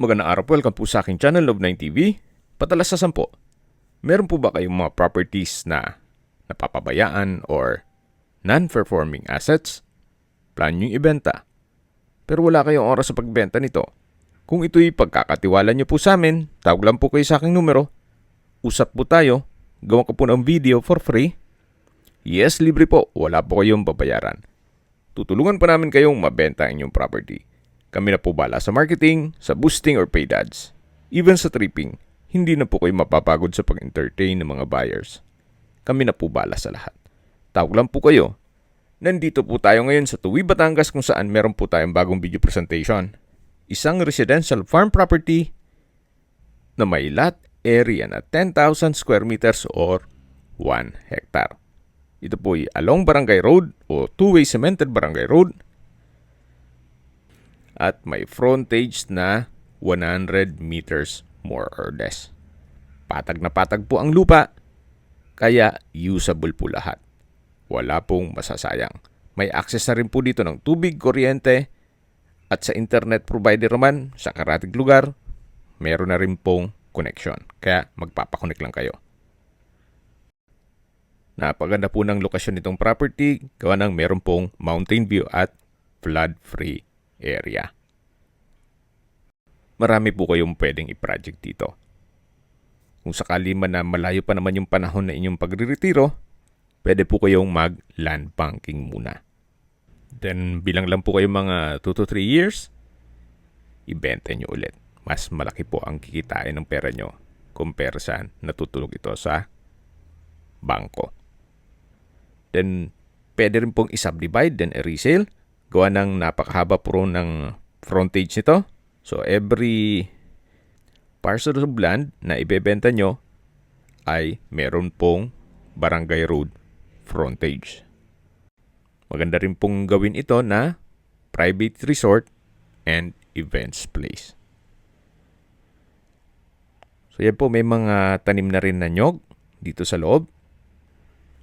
Magandang araw po, welcome po sa aking channel, Love9 TV. Patalas sa 10. Meron po ba kayong mga properties na napapabayaan or non-performing assets? Plan nyo ibenta, pero wala kayong oras sa pagbenta nito. Kung ito'y pagkakatiwala nyo po sa amin, tawag lang po kayo sa aking numero. Usap po tayo, gawa ko po ng video for free. Yes, libre po, wala po kayong babayaran. Tutulungan pa namin kayong mabenta ang inyong property. Kami na po bala sa marketing, sa boosting or paid ads. Even sa tripping, hindi na po kayo mapapagod sa pag-entertain ng mga buyers. Kami na po bala sa lahat. Tawag lang po kayo. Nandito po tayo ngayon sa Tuwi, Batangas kung saan meron po tayong bagong video presentation. Isang residential farm property na may lot area na 10,000 square meters or 1 hectare. Ito po ay along Barangay Road o two-way cemented Barangay Road. At may frontage na 100 meters more or less. Patag na patag po ang lupa, kaya usable po lahat. Wala pong masasayang. May access na rin po dito ng tubig, kuryente, at sa internet provider naman sa karatig lugar, meron na rin pong connection. Kaya magpapakonek lang kayo. Napaganda po ng lokasyon nitong property, gawa ng meron pong mountain view at flood-free area. Marami po kayong pwedeng i-project dito. Kung sakali man na malayo pa naman yung panahon na inyong pagre-retiro, pwede po kayong mag-land banking muna. Then bilang lang po kayong mga 2 to 3 years, ibenta nyo ulit. Mas malaki po ang kikitain ng pera nyo compare sa natutulog ito sa bangko. Then pwede rin pong i-subdivide then i-resale. Gawa ng napakahaba po ng frontage nito. So every parcel of land na ibebenta nyo ay meron pong Barangay Road frontage. Maganda rin pong gawin ito na private resort and events place. So yan po, may mga tanim na rin na nyog dito sa loob.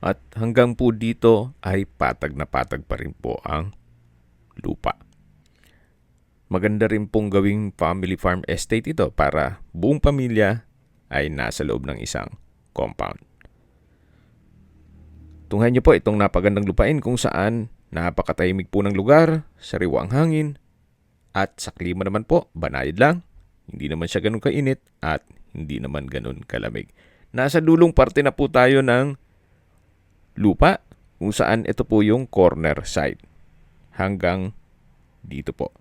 At hanggang po dito ay patag na patag pa rin po ang lupa. Maganda rin pong gawing family farm estate ito para buong pamilya ay nasa loob ng isang compound. Tunghayan niyo po itong napagandang lupain kung saan napakatahimik po ng lugar, sariwa ang hangin, at sa klima naman po, banayad lang. Hindi naman siya ganun kainit at hindi naman ganun kalamig. Nasa dulong parte na po tayo ng lupa kung saan ito po yung corner side. Hanggang dito po.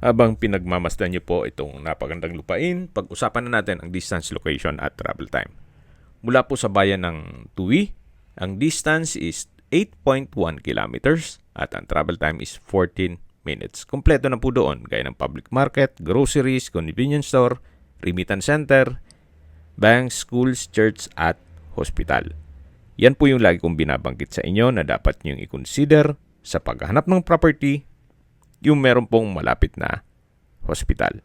Habang pinagmamasdan niyo po itong napagandang lupain, pag-usapan na natin ang distance, location at travel time. Mula po sa bayan ng Tuwi, ang distance is 8.1 kilometers at ang travel time is 14 minutes. Kompleto na po doon gaya ng public market, groceries, convenience store, remittance center, banks, schools, church at hospital. Yan po yung lagi kong binabanggit sa inyo na dapat niyong i-consider sa paghahanap ng property, yung meron pong malapit na hospital.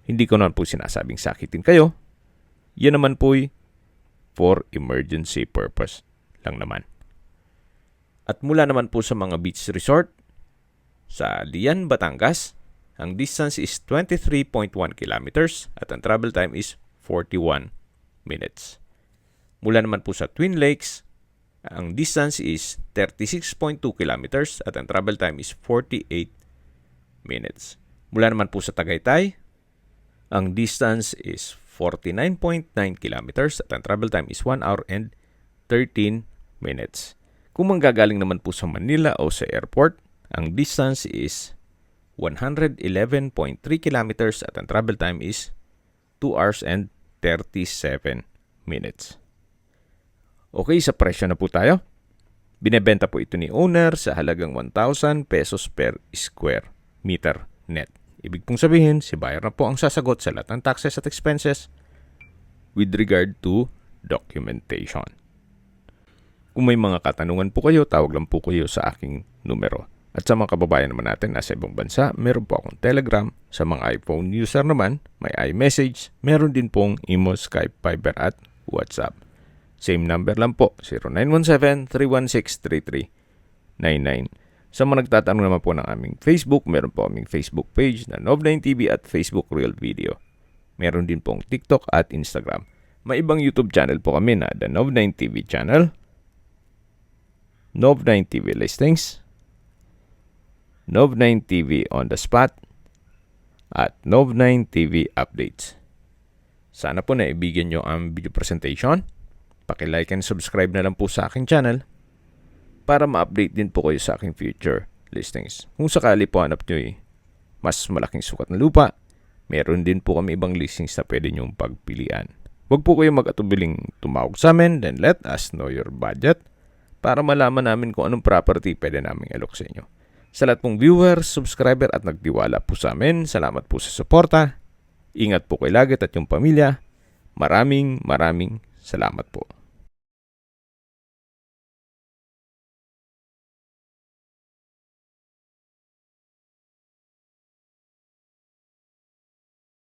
Hindi ko naman po sinasabing sakitin kayo. Yan naman po for emergency purpose lang naman. At mula naman po sa mga beach resort, sa Lian, Batangas, ang distance is 23.1 kilometers at ang travel time is 41 minutes. Mula naman po sa Twin Lakes, ang distance is 36.2 kilometers at ang travel time is 48 minutes. Mula naman po sa Tagaytay, ang distance is 49.9 kilometers at ang travel time is 1 hour and 13 minutes. Kung manggagaling naman po sa Manila o sa airport, ang distance is 111.3 kilometers at ang travel time is 2 hours and 37 minutes. Okay, sa presyo na po tayo. Binebenta po ito ni owner sa halagang 1,000 pesos per square meter net. Ibig pong sabihin, si buyer na po ang sasagot sa lahat ng taxes at expenses with regard to documentation. Kung may mga katanungan po kayo, tawag lang po kayo sa aking numero. At sa mga kababayan naman natin nasa ibang bansa, meron po akong Telegram. Sa mga iPhone user naman, may iMessage. Meron din pong Imo, Skype, Viber at WhatsApp. Same number lang po, 0917-316-3399. Sa mga nagtatanong naman po ng aming Facebook, meron po aming Facebook page na Nov9TV at Facebook Real Video. Meron din pong TikTok at Instagram. May ibang YouTube channel po kami na The Nov9TV channel, Nov9TV Listings, Nov9TV On The Spot, at Nov9TV Updates. Sana po naibigyan nyo ang video presentation. Paki-like and subscribe na lang po sa aking channel para ma-update din po kayo sa aking future listings. Kung sakali po hanap nyo mas malaking sukat na lupa, meron din po kami ibang listings na pwede nyong pagpilian. Huwag po kayo mag-atubiling tumawag sa amin, then let us know your budget para malaman namin kung anong property pwede naming alok sa inyo. Sa lahat pong viewer, subscriber at nagtiwala po sa amin, salamat po sa suporta. Ingat po kayo lagi at yung pamilya. Maraming salamat po.